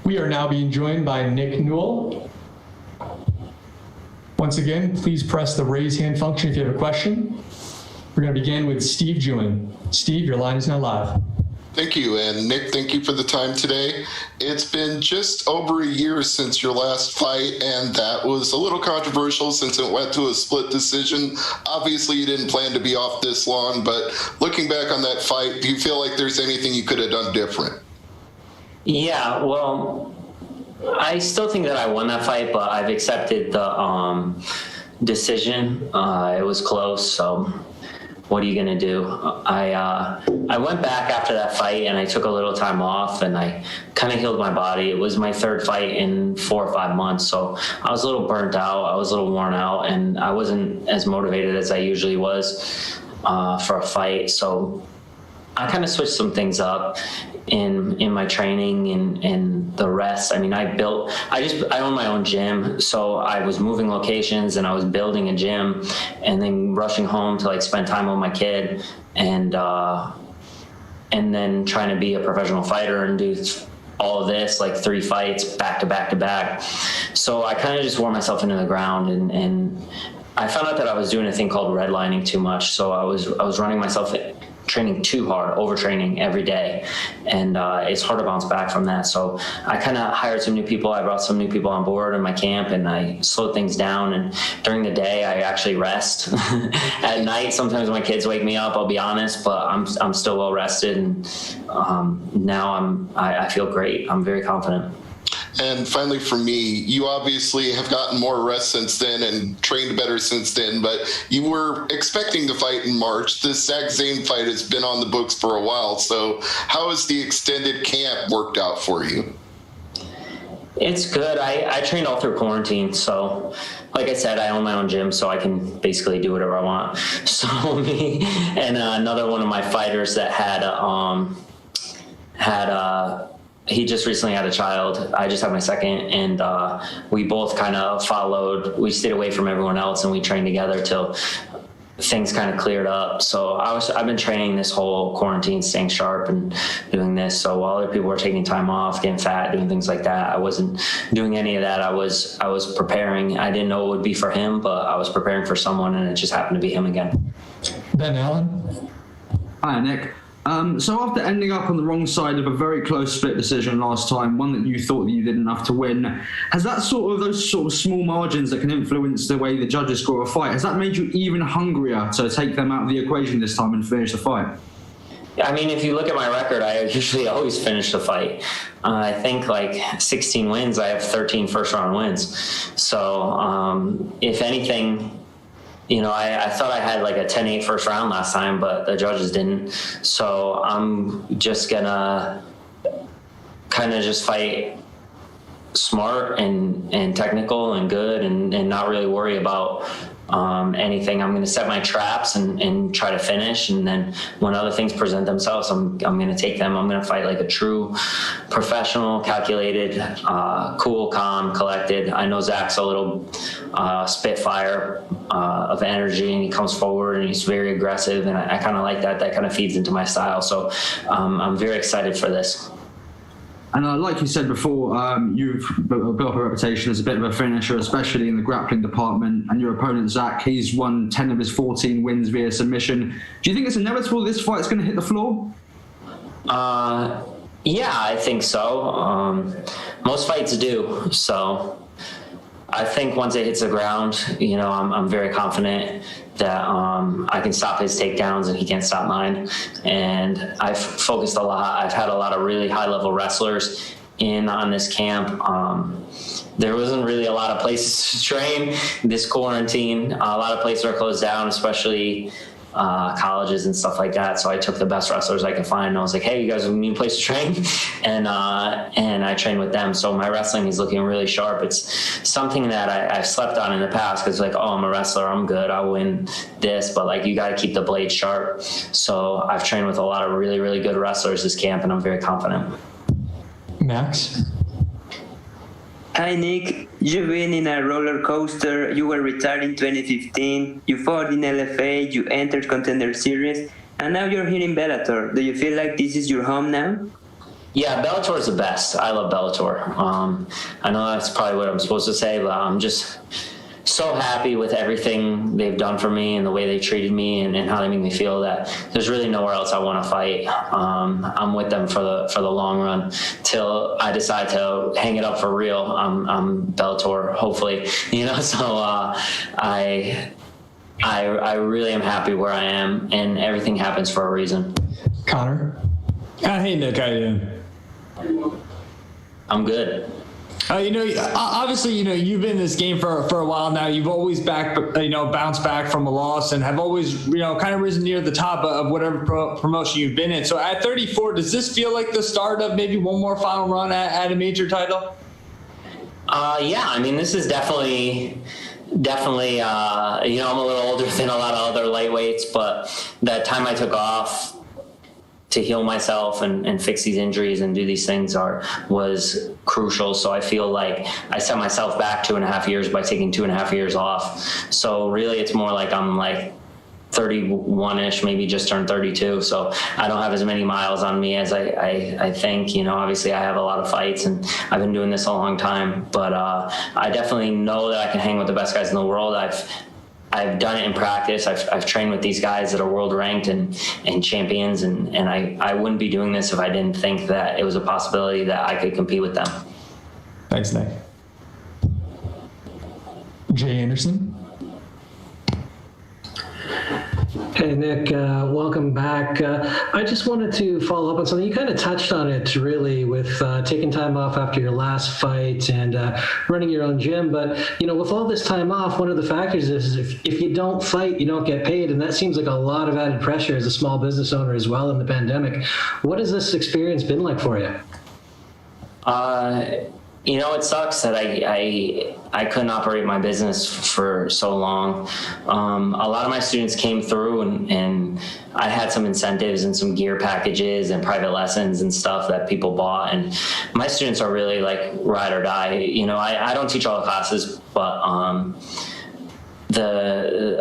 We are now being joined by Nick Newell. Once again, please press the raise hand function if you have a question. We're going to begin with Steve Jewin. Steve, your line is now live. Thank you. And Nick, thank you for the time today. It's been just over a year since your last fight, and that was a little controversial since it went to a split decision. Obviously, you didn't plan to be off this long, but looking back on that fight, do you feel like there's anything you could have done different? Yeah, well, I still think that I won that fight, but I've accepted the decision. It was close, so what are you gonna do? I went back after that fight and I took a little time off and I kind of healed my body. It was my third fight in 4 or 5 months, so I was a little burnt out. I was a little worn out, and I wasn't as motivated as I usually was for a fight. So I kind of switched some things up in my training and the rest. I mean, I own my own gym, so I was moving locations and I was building a gym and then rushing home to spend time with my kid and then trying to be a professional fighter and do all of this, 3 fights back to back to back. So I kind of just wore myself into the ground and I found out that I was doing a thing called redlining too much. So I was running myself training too hard, overtraining every day, and it's hard to bounce back from that. So I kind of hired some new people. I brought some new people on board in my camp, and I slowed things down. And during the day, I actually rest. At night, sometimes my kids wake me up, I'll be honest, but I'm still well rested, and now I feel great. I'm very confident. And finally, for me, you obviously have gotten more rest since then and trained better since then, but you were expecting to fight in March. This Zach Zane fight has been on the books for a while, so how has the extended camp worked out for you? It's good. I trained all through quarantine, so like I said, I own my own gym, so I can basically do whatever I want. So me and another one of my fighters that he just recently had a child. I just had my second, and we both kind of followed. We stayed away from everyone else, and we trained together till things kind of cleared up. So I've been training this whole quarantine, staying sharp and doing this. So while other people were taking time off, getting fat, doing things like that, I wasn't doing any of that. I was preparing. I didn't know it would be for him, but I was preparing for someone, and it just happened to be him again. Ben Allen. Hi, Nick. So after ending up on the wrong side of a very close split decision last time, one that you thought that you did enough to win, has that those sort of small margins that can influence the way the judges score a fight, has that made you even hungrier to take them out of the equation this time and finish the fight? I mean, if you look at my record, I usually always finish the fight. I think 16 wins, I have 13 first-round wins. So if anything, I thought I had a 10-8 first round last time, but the judges didn't. So I'm just gonna kind of just fight smart and technical and good and not really worry about anything. I'm gonna set my traps and try to finish, and then when other things present themselves, I'm gonna take them. I'm gonna fight like a true professional, calculated, cool, calm, collected. I know Zach's a little spitfire of energy, and he comes forward and he's very aggressive, and I kind of like that. That kind of feeds into my style. So I'm very excited for this. And like you said before, you've built up a reputation as a bit of a finisher, especially in the grappling department. And your opponent, Zach, he's won 10 of his 14 wins via submission. Do you think it's inevitable this fight's going to hit the floor? Yeah, I think so. Most fights do. So I think once it hits the ground, I'm very confident that I can stop his takedowns and he can't stop mine. And I've focused a lot. I've had a lot of really high-level wrestlers in on this camp. There wasn't really a lot of places to train this quarantine. A lot of places are closed down, especially colleges and stuff like that. So I took the best wrestlers I could find, and I was like, hey, you guys need a place to train? And I trained with them. So my wrestling is looking really sharp. It's something that I've slept on in the past, because I'm a wrestler, I'm good, I'll win this, but you got to keep the blade sharp. So I've trained with a lot of really, really good wrestlers this camp, and I'm very confident. Max? Hi, Nick. You've been in a roller coaster. You were retired in 2015. You fought in LFA. You entered Contender Series. And now you're here in Bellator. Do you feel like this is your home now? Yeah, Bellator is the best. I love Bellator. I know that's probably what I'm supposed to say, but I'm just so happy with everything they've done for me and the way they treated me and how they make me feel that there's really nowhere else I want to fight. I'm with them for the long run till I decide to hang it up for real. I'm Bellator, hopefully, so I really am happy where I am, and everything happens for a reason. Connor? Hey, Nick, how you doing? I'm good. Obviously, you've been in this game for a while now. You've always bounced back from a loss and have always, kind of risen near the top of whatever promotion you've been in. So at 34, does this feel like the start of maybe one more final run at a major title? Yeah, I mean, this is definitely, I'm a little older than a lot of other lightweights, but that time I took off to heal myself and fix these injuries and do these things was crucial. So I feel like I set myself back 2.5 years by taking 2.5 years off. So really it's more like I'm like 31-ish, maybe just turned 32. So I don't have as many miles on me as I think. Obviously I have a lot of fights and I've been doing this a long time, but I definitely know that I can hang with the best guys in the world. I've done it in practice. I've trained with these guys that are world ranked and champions, and I wouldn't be doing this if I didn't think that it was a possibility that I could compete with them. Thanks, Nick. Jay Anderson? Hey, Nick, welcome back. I just wanted to follow up on something. You kind of touched on it, really, with taking time off after your last fight and running your own gym. But, with all this time off, one of the factors is if you don't fight, you don't get paid. And that seems like a lot of added pressure as a small business owner as well in the pandemic. What has this experience been like for you? It sucks that I couldn't operate my business for so long. A lot of my students came through and I had some incentives and some gear packages and private lessons and stuff that people bought. And my students are really like ride or die. I don't teach all the classes, but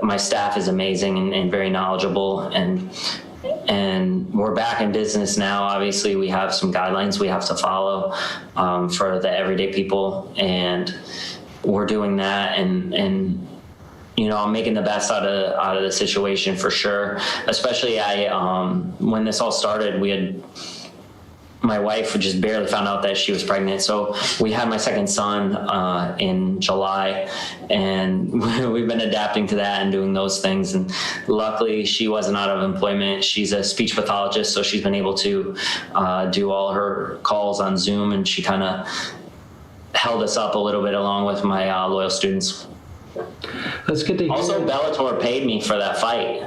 my staff is amazing and very knowledgeable, and we're back in business now. Obviously, we have some guidelines we have to follow for the everyday people, and we're doing that. And I'm making the best out of the situation for sure. Especially, when this all started, my wife just barely found out that she was pregnant. So we had my second son in July, and we've been adapting to that and doing those things. And luckily she wasn't out of employment. She's a speech pathologist, so she's been able to do all her calls on Zoom, and she kind of held us up a little bit along with my loyal students. That's good to hear. Also, Bellator paid me for that fight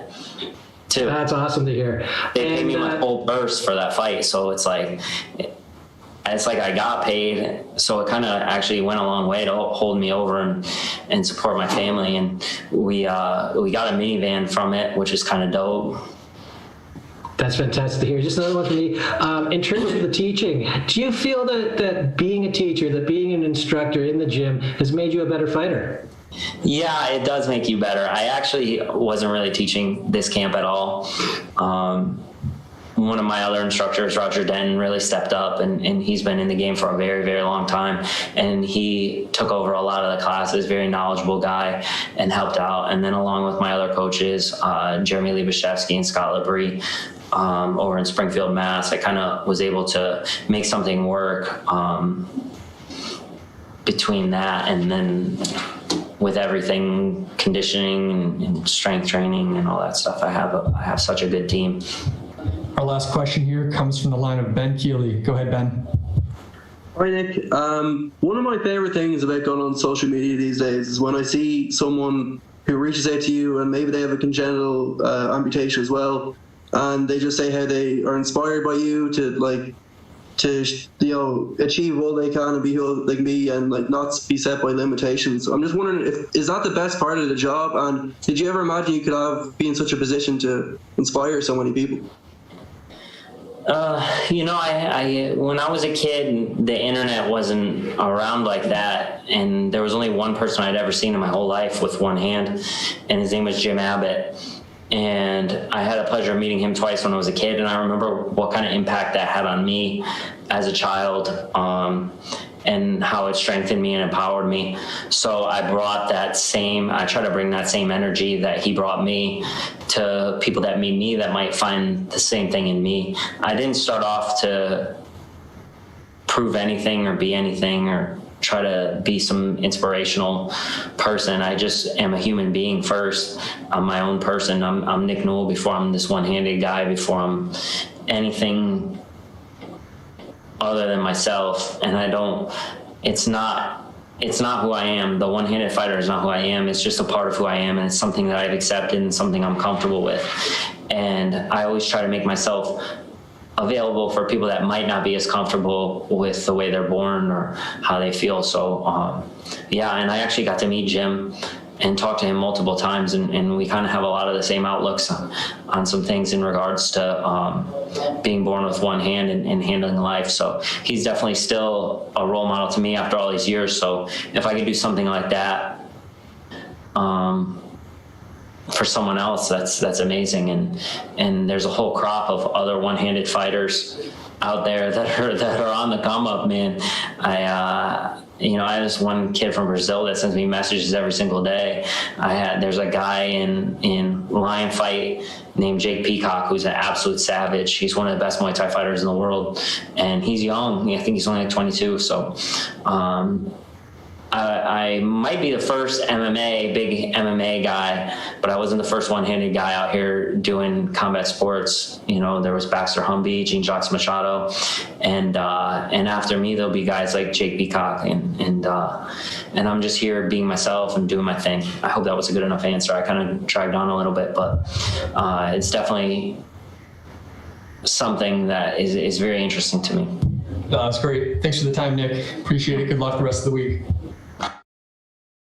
too. That's awesome to hear. They paid me my full burst for that fight, so it's like I got paid, so it kind of actually went a long way to hold me over and support my family. And we got a minivan from it, which is kind of dope. That's fantastic to hear. Just another one for me. In terms of the teaching, do you feel that being a teacher, that being an instructor in the gym has made you a better fighter? Yeah, it does make you better. I actually wasn't really teaching this camp at all. One of my other instructors, Roger Denton, really stepped up, and he's been in the game for a very, very long time. And he took over a lot of the classes, very knowledgeable guy, and helped out. And then along with my other coaches, Jeremy Liebaszewski and Scott Labrie, over in Springfield, Mass, I kind of was able to make something work between that and then with everything, conditioning and strength training and all that stuff. I have such a good team. Our last question here comes from the line of Ben Keeley. Go ahead, Ben. Hi, Nick. One of my favorite things about going on social media these days is when I see someone who reaches out to you and maybe they have a congenital amputation as well, and they just say how they are inspired by you to achieve all they can and be healed like me and not be set by limitations. I'm just wondering, is that the best part of the job? And did you ever imagine you could be in such a position to inspire so many people? When I was a kid, the internet wasn't around like that, and there was only one person I'd ever seen in my whole life with one hand, and his name was Jim Abbott. And I had the pleasure of meeting him twice when I was a kid, and I remember what kind of impact that had on me. as a child, and how it strengthened me and empowered me. So I try to bring that same energy that he brought me to people that meet me that might find the same thing in me. I didn't start off to prove anything or be anything or try to be some inspirational person. I just am a human being first. I'm my own person. I'm Nick Newell before I'm this one-handed guy, before I'm anything other than myself. And it's not who I am. The one-handed fighter is not who I am. It's just a part of who I am, and it's something that I've accepted and something I'm comfortable with. And I always try to make myself available for people that might not be as comfortable with the way they're born or how they feel. So, and I actually got to meet Jim and talk to him multiple times, and we kind of have a lot of the same outlooks on some things in regards to being born with one hand and handling life. So he's definitely still a role model to me after all these years. So if I could do something like that for someone else, that's amazing. And there's a whole crop of other one-handed fighters out there that are on the come up, man. I have this one kid from Brazil that sends me messages every single day. There's a guy in Lion Fight named Jake Peacock who's an absolute savage. He's one of the best Muay Thai fighters in the world, and he's young. I think he's only like 22. So I might be the first big MMA guy, but I wasn't the first one-handed guy out here doing combat sports. There was Baxter Humby, Jean-Jacques Machado, and after me there'll be guys like Jake Peacock, and I'm just here being myself and doing my thing. I hope that was a good enough answer. I kind of dragged on a little bit, but it's definitely something that is very interesting to me. No, that's great. Thanks for the time, Nick. Appreciate it. Good luck the rest of the week.